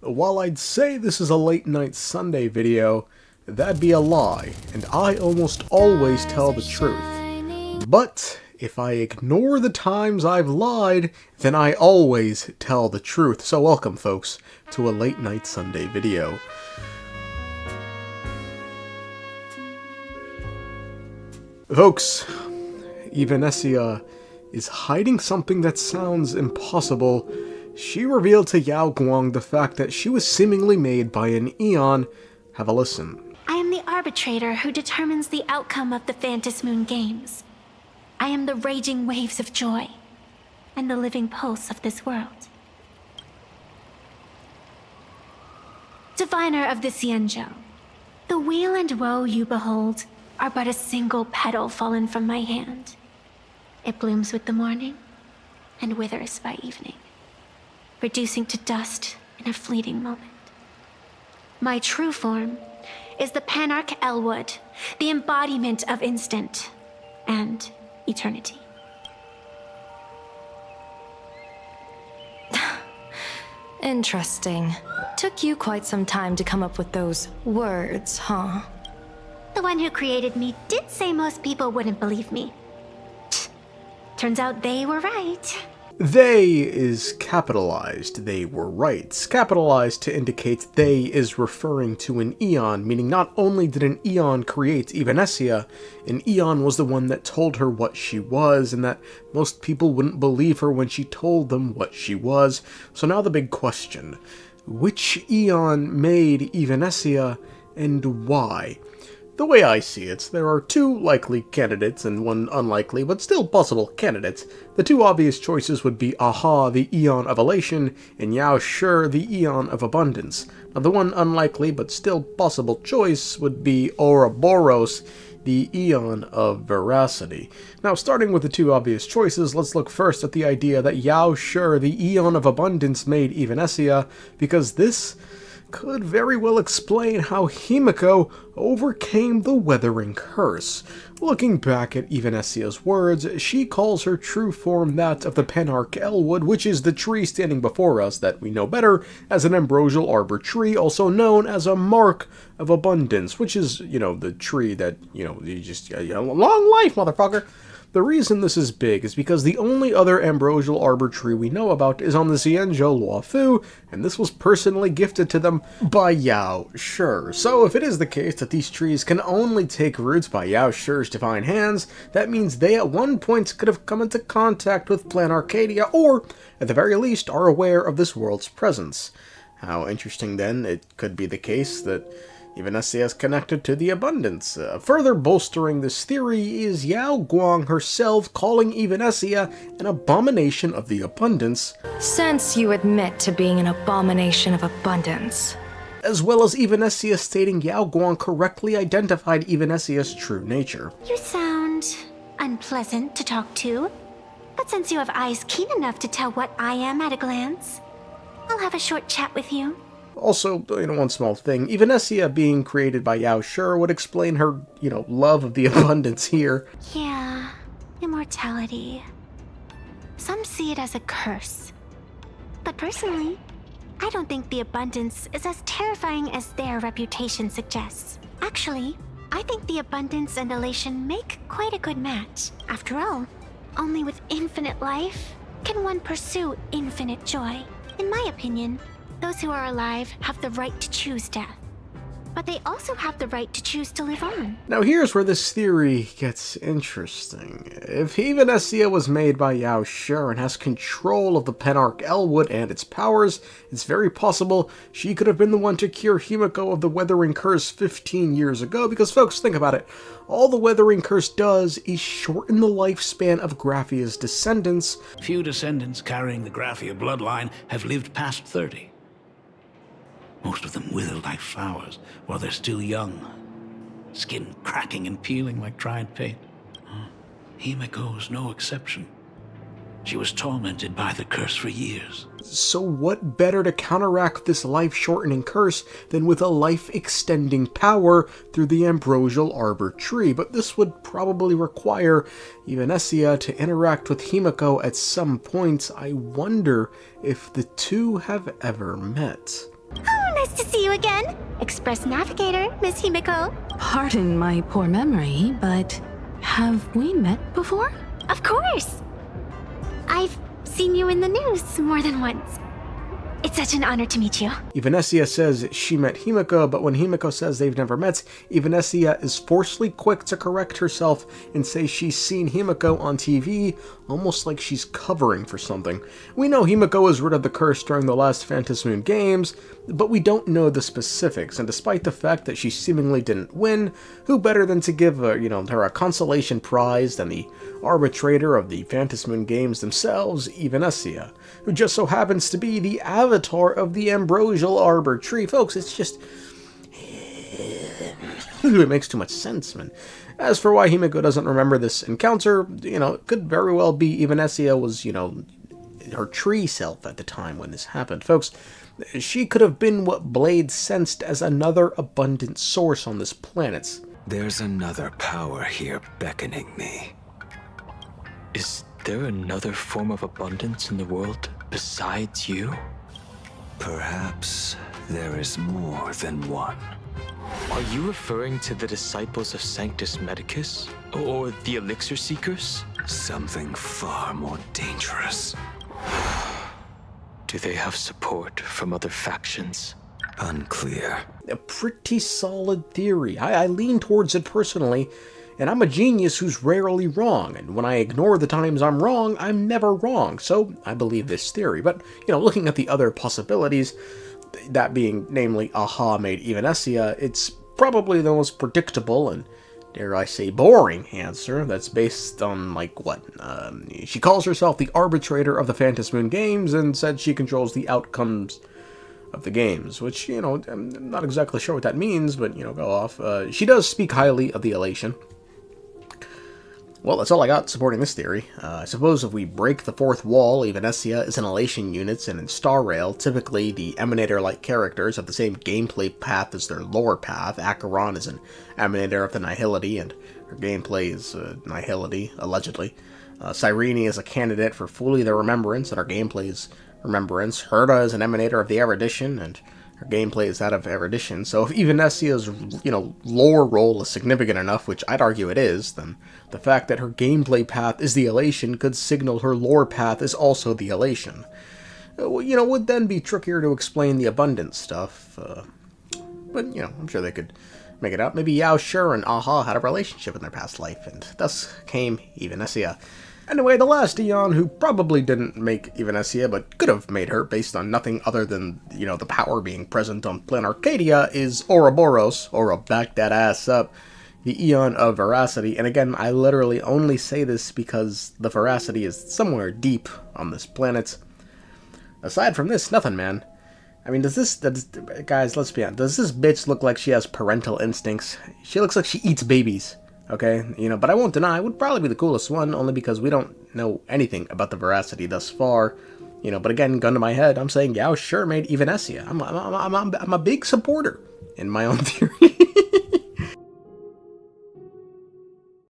While I'd say this is a late night Sunday video, that'd be a lie, and I almost always tell the truth. But if I ignore the times I've lied, then I always tell the truth. So welcome, folks, to a late night Sunday video. Folks, Evanescia is hiding something that sounds impossible. She revealed to Yao Guang the fact that she was seemingly made by an Aeon. Have a listen. I am the arbitrator who determines the outcome of the Phantom Moon Games. I am the raging waves of joy, and the living pulse of this world. Diviner of the Xianzhou, the weal and woe you behold are but a single petal fallen from my hand. It blooms with the morning, and withers by evening, reducing to dust in a fleeting moment. My true form is the Panarch Elwood, the embodiment of instant and eternity. Interesting. Took you quite some time to come up with those words, huh? The one who created me did say most people wouldn't believe me. Turns out they were right. They is capitalized, they were right. Capitalized to indicate they is referring to an Aeon, meaning not only did an Aeon create Evanescia, an Aeon was the one that told her what she was, and that most people wouldn't believe her when she told them what she was. So now the big question: which Aeon made Evanescia, and why? The way I see it, there are two likely candidates and one unlikely, but still possible candidates. The two obvious choices would be Aha, the Aeon of Elation, and Yao Shi, the Aeon of Abundance. Now the one unlikely but still possible choice would be Ouroboros, the Aeon of Veracity. Now, starting with the two obvious choices, let's look first at the idea that Yao Shi, the Aeon of Abundance, made Evanescia, because this could very well explain how Himeko overcame the weathering curse. Looking back at Evanescia's words, she calls her true form that of the Panarch Elwood, which is the tree standing before us that we know better as an ambrosial arbor tree, also known as a mark of abundance, which is, the tree that, you just, long life, motherfucker. The reason this is big is because the only other ambrosial arbor tree we know about is on the Xianzhou Luofu, and this was personally gifted to them by Yao Shi. So if it is the case that these trees can only take roots by Yao Shi's divine hands, that means they at one point could have come into contact with Plan Arcadia, or at the very least are aware of this world's presence. How interesting then it could be the case that Evanescia is connected to the abundance. Further bolstering this theory is Yao Guang herself calling Evanescia an abomination of the abundance. Since you admit to being an abomination of abundance. As well as Evanescia stating Yao Guang correctly identified Evanescia's true nature. You sound unpleasant to talk to, but since you have eyes keen enough to tell what I am at a glance, I'll have a short chat with you. Also, one small thing, Evanescia being created by Yao Shi would explain her, love of the abundance here. Yeah, immortality. Some see it as a curse. But personally, I don't think the abundance is as terrifying as their reputation suggests. Actually, I think the abundance and elation make quite a good match. After all, only with infinite life can one pursue infinite joy. In my opinion, those who are alive have the right to choose death, but they also have the right to choose to live on. Now here's where this theory gets interesting. If Evanescia was made by Yao Shi and has control of the Panarch Elwood and its powers, it's very possible she could have been the one to cure Himeko of the Weathering Curse 15 years ago, because folks, think about it. All the Weathering Curse does is shorten the lifespan of Graphia's descendants. Few descendants carrying the Graphia bloodline have lived past 30. Most of them wither like flowers while they're still young, skin cracking and peeling like dried paint. Himeko is no exception. She was tormented by the curse for years. So what better to counteract this life-shortening curse than with a life-extending power through the ambrosial arbor tree? But this would probably require Evanescia to interact with Himeko at some point. I wonder if the two have ever met. see you again. Express Navigator, Miss Himeko. Pardon my poor memory, but have we met before? Of course. I've seen you in the news more than once. It's such an honor to meet you. Evanescia says she met Himeko, but when Himeko says they've never met, Evanescia is forcefully quick to correct herself and say she's seen Himeko on TV, almost like she's covering for something. We know Himeko was rid of the curse during the last Phantom Moon games, but we don't know the specifics, and despite the fact that she seemingly didn't win, who better than to give her a consolation prize than the arbitrator of the Phantom Moon games themselves, Evanescia, who just so happens to be the avatar of the ambrosial arbor tree. Folks, it's just... it makes too much sense, man. As for why Himeko doesn't remember this encounter, it could very well be Evanescia was, her tree self at the time when this happened. Folks, she could have been what Blade sensed as another abundant source on this planet. There's another power here beckoning me. Is there another form of abundance in the world besides you? Perhaps there is more than one. Are you referring to the disciples of Sanctus Medicus? Or the Elixir Seekers? Something far more dangerous. Do they have support from other factions? Unclear. A pretty solid theory. I lean towards it personally, and I'm a genius who's rarely wrong, and when I ignore the times I'm wrong, I'm never wrong, so I believe this theory. But, looking at the other possibilities, that being, namely, Aha made Evanescia, it's probably the most predictable and, dare I say, boring answer that's based on, she calls herself the arbitrator of the Phantom Moon games and said she controls the outcomes of the games, which, I'm not exactly sure what that means, but, go off. She does speak highly of the elation. Well, that's all I got supporting this theory. I suppose if we break the fourth wall, Evanescia is an elation unit, and in Star Rail, typically the Emanator-like characters have the same gameplay path as their lore path. Acheron is an Emanator of the Nihility, and her gameplay is Nihility, allegedly. Cyrene is a candidate for Fully the Remembrance, and her gameplay is Remembrance. Herta is an Emanator of the Erudition, and her gameplay is that of Erudition. So if Evanescia's, lore role is significant enough, which I'd argue it is, then the fact that her gameplay path is the elation could signal her lore path is also the elation. Would then be trickier to explain the abundance stuff. But, I'm sure they could make it out. Maybe Yao Shur and Aha had a relationship in their past life, and thus came Evanescia. Anyway, the last Aeon who probably didn't make Evanescia, but could have made her based on nothing other than, the power being present on Plan Arcadia, is Ouroboros, or back that ass up, the Aeon of Veracity. And again, I literally only say this because the veracity is somewhere deep on this planet. Aside from this, nothing, man. I mean, guys, let's be honest, does this bitch look like she has parental instincts? She looks like she eats babies. Okay, but I won't deny, it would probably be the coolest one, only because we don't know anything about the veracity thus far. But again, gun to my head, I'm saying Yao sure made Evanescia. I'm a big supporter in my own theory.